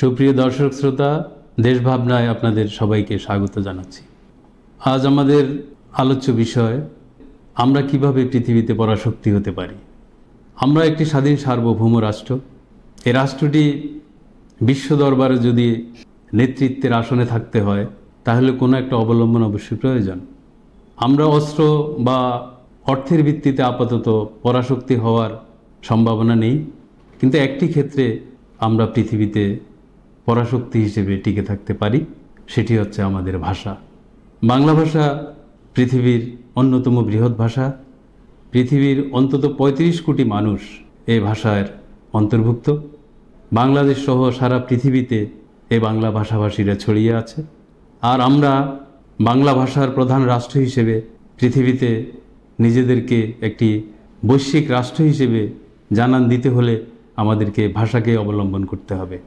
সুপ্রিয় দর্শক শ্রোতা, দেশ ভাবনায় আপনাদের সবাইকে স্বাগত জানাচ্ছি। আজ আমাদের আলোচ্য বিষয়, আমরা কিভাবে পৃথিবীতে পরাশক্তি হতে পারি। আমরা একটি স্বাধীন সার্বভৌম রাষ্ট্র। এই রাষ্ট্রটি বিশ্ব দরবারে যদি নেতৃত্বের আসনে থাকতে হয়, তাহলে কোনো একটা অবলম্বন অবশ্যই প্রয়োজন। আমরা অস্ত্র বা অর্থের ভিত্তিতে আপাতত পরাশক্তি হওয়ার সম্ভাবনা নেই, কিন্তু একটি ক্ষেত্রে আমরা পৃথিবীতে পরাশক্তি হিসেবে টিকে থাকতে পারি, সেটি হচ্ছে আমাদের ভাষা। বাংলা ভাষা পৃথিবীর অন্যতম বৃহৎ ভাষা। পৃথিবীর অন্তত ৩৫ কোটি মানুষ এই ভাষার অন্তর্ভুক্ত। বাংলাদেশ সহ সারা পৃথিবীতে এই বাংলা ভাষাভাষীরা ছড়িয়ে আছে। আর আমরা বাংলা ভাষার প্রধান রাষ্ট্র হিসেবে পৃথিবীতে নিজেদেরকে একটি বৈশ্বিক রাষ্ট্র হিসেবে জানান দিতে হলে আমাদেরকে ভাষাকে অবলম্বন করতে হবে।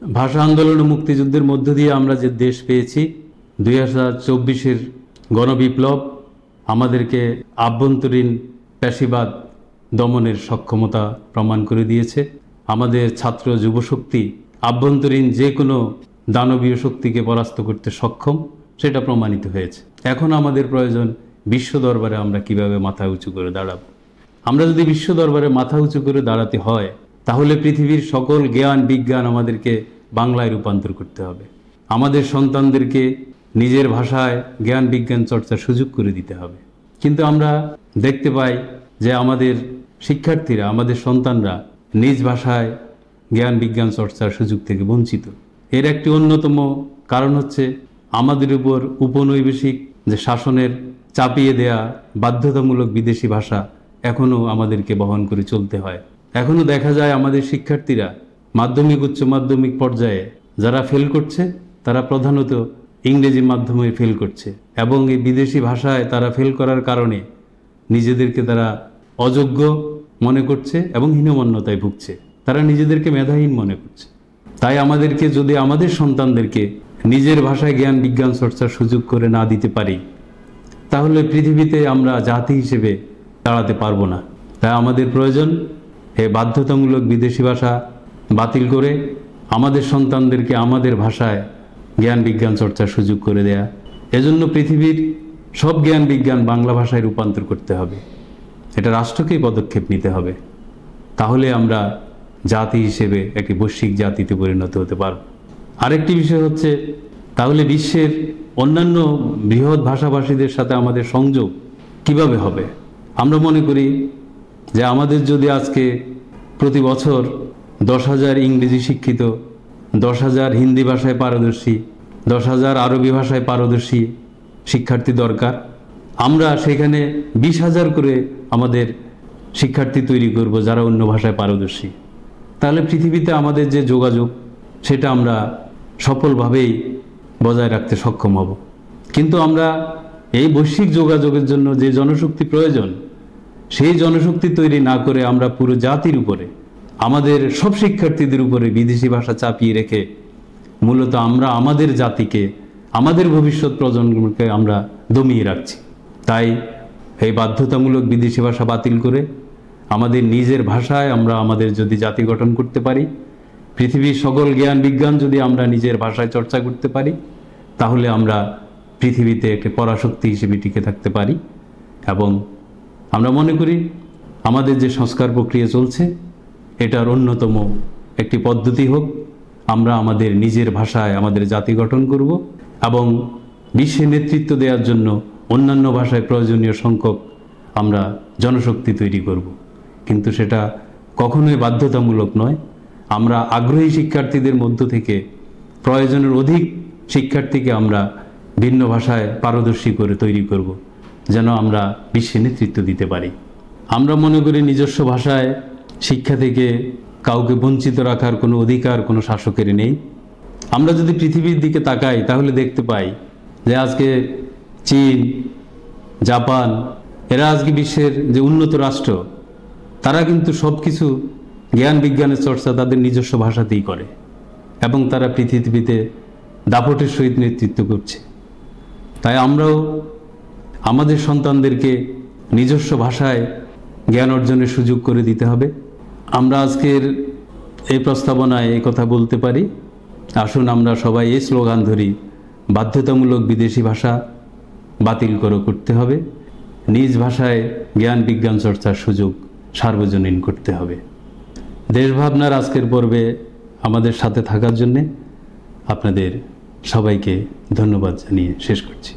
ভাষা আন্দোলন ও মুক্তিযুদ্ধের মধ্য দিয়ে আমরা যে দেশ পেয়েছি, ২০২৪-এর গণবিপ্লব আমাদেরকে আভ্যন্তরীণ প্যাসিবাদ দমনের সক্ষমতা প্রমাণ করে দিয়েছে। আমাদের ছাত্র যুবশক্তি আভ্যন্তরীণ যে কোনো দানবীয় শক্তিকে পরাস্ত করতে সক্ষম, সেটা প্রমাণিত হয়েছে। এখন আমাদের প্রয়োজন বিশ্ব দরবারে আমরা কিভাবে মাথা উঁচু করে দাঁড়াবো। আমরা যদি বিশ্ব দরবারে মাথা উঁচু করে দাঁড়াতে হয়, তাহলে পৃথিবীর সকল জ্ঞান বিজ্ঞান আমাদেরকে বাংলায় রূপান্তর করতে হবে। আমাদের সন্তানদেরকে নিজের ভাষায় জ্ঞান বিজ্ঞান চর্চার সুযোগ করে দিতে হবে। কিন্তু আমরা দেখতে পাই যে আমাদের শিক্ষার্থীরা, আমাদের সন্তানরা নিজ ভাষায় জ্ঞান বিজ্ঞান চর্চার সুযোগ থেকে বঞ্চিত। এর একটি অন্যতম কারণ হচ্ছে আমাদের উপর উপনিবেশিক যে শাসনের চাপিয়ে দেয়া বাধ্যতামূলক বিদেশি ভাষা এখনও আমাদেরকে বহন করে চলতে হয়। এখনও দেখা যায় আমাদের শিক্ষার্থীরা মাধ্যমিক উচ্চ মাধ্যমিক পর্যায়ে যারা ফেল করছে, তারা প্রধানত ইংরেজি মাধ্যমে ফেল করছে, এবং এই বিদেশি ভাষায় তারা ফেল করার কারণে নিজেদেরকে তারা অযোগ্য মনে করছে এবং হীনমন্যতায় ভুগছে। তারা নিজেদেরকে মেধাহীন মনে করছে। তাই আমাদেরকে যদি আমাদের সন্তানদেরকে নিজের ভাষায় জ্ঞান বিজ্ঞান চর্চার সুযোগ করে না দিতে পারি, তাহলে পৃথিবীতে আমরা জাতি হিসেবে দাঁড়াতে পারবো না। তাই আমাদের প্রয়োজন এই বাধ্যতামূলক বিদেশি ভাষা বাতিল করে আমাদের সন্তানদেরকে আমাদের ভাষায় জ্ঞান বিজ্ঞান চর্চার সুযোগ করে দেয়া। এজন্য পৃথিবীর সব জ্ঞান বিজ্ঞান বাংলা ভাষায় রূপান্তর করতে হবে। এটা রাষ্ট্রকেই পদক্ষেপ নিতে হবে। তাহলে আমরা জাতি হিসেবে একটি বৈশ্বিক জাতিতে পরিণত হতে পারব। আরেকটি বিষয় হচ্ছে, তাহলে বিশ্বের অন্যান্য বৃহৎ ভাষাভাষীদের সাথে আমাদের সংযোগ কিভাবে হবে। আমরা মনে করি যে আমাদের যদি আজকে প্রতি বছর 10,000 ইংরেজি শিক্ষিত, 10,000 হিন্দি ভাষায় পারদর্শী, 10,000 আরবি ভাষায় পারদর্শী শিক্ষার্থী দরকার, আমরা সেখানে 20,000 করে আমাদের শিক্ষার্থী তৈরি করব যারা অন্য ভাষায় পারদর্শী। তাহলে পৃথিবীতে আমাদের যে যোগাযোগ, সেটা আমরা সফলভাবেই বজায় রাখতে সক্ষম হব। কিন্তু আমরা এই বৈশ্বিক যোগাযোগের জন্য যে জনশক্তি প্রয়োজন, সেই জনশক্তি তৈরি না করে আমরা পুরো জাতির উপরে, আমাদের সব শিক্ষার্থীদের উপরে বিদেশি ভাষা চাপিয়ে রেখে মূলত আমরা আমাদের জাতিকে, আমাদের ভবিষ্যৎ প্রজন্মকে আমরা দমিয়ে রাখছি। তাই এই বাধ্যতামূলক বিদেশি ভাষা বাতিল করে আমাদের নিজের ভাষায় আমরা আমাদের যদি জাতি গঠন করতে পারি, পৃথিবীর সকল জ্ঞান বিজ্ঞান যদি আমরা নিজের ভাষায় চর্চা করতে পারি, তাহলে আমরা পৃথিবীতে একটি পরাশক্তি হিসেবে টিকে থাকতে পারি। এবং আমরা মনে করি আমাদের যে সংস্কার প্রক্রিয়া চলছে, এটার অন্যতম একটি পদ্ধতি হোক আমরা আমাদের নিজের ভাষায় আমাদের জাতি গঠন করব এবং বিশ্বে নেতৃত্ব দেওয়ার জন্য অন্যান্য ভাষায় প্রয়োজনীয় সংখ্যক আমরা জনশক্তি তৈরি করব। কিন্তু সেটা কখনোই বাধ্যতামূলক নয়। আমরা আগ্রহী শিক্ষার্থীদের মধ্য থেকে প্রয়োজনের অধিক শিক্ষার্থীকে আমরা ভিন্ন ভাষায় পারদর্শী করে তৈরি করব, যেন আমরা বিশ্বে নেতৃত্ব দিতে পারি। আমরা মনে করি নিজস্ব ভাষায় শিক্ষা থেকে কাউকে বঞ্চিত রাখার কোনো অধিকার কোনো শাসকের নেই। আমরা যদি পৃথিবীর দিকে তাকাই, তাহলে দেখতে পাই যে আজকে চীন, জাপান, এরা আজকে বিশ্বের যে উন্নত রাষ্ট্র, তারা কিন্তু সব কিছু জ্ঞান বিজ্ঞানের চর্চা তাদের নিজস্ব ভাষাতেই করে এবং তারা পৃথিবীতে দাপটের সহিত নেতৃত্ব করছে। তাই আমরাও আমাদের সন্তানদেরকে নিজস্ব ভাষায় জ্ঞান অর্জনের সুযোগ করে দিতে হবে। আমরা আজকের এই প্রস্তাবনায় এই কথা বলতে পারি আসুন আমরা সবাই এই স্লোগান ধরি, বাধ্যতামূলক বিদেশি ভাষা বাতিল করতে হবে, নিজ ভাষায় জ্ঞান বিজ্ঞান চর্চার সুযোগ সার্বজনীন করতে হবে। দেশভাবনার আজকের পর্বে আমাদের সাথে থাকার জন্যে আপনাদের সবাইকে ধন্যবাদ জানিয়ে শেষ করছি।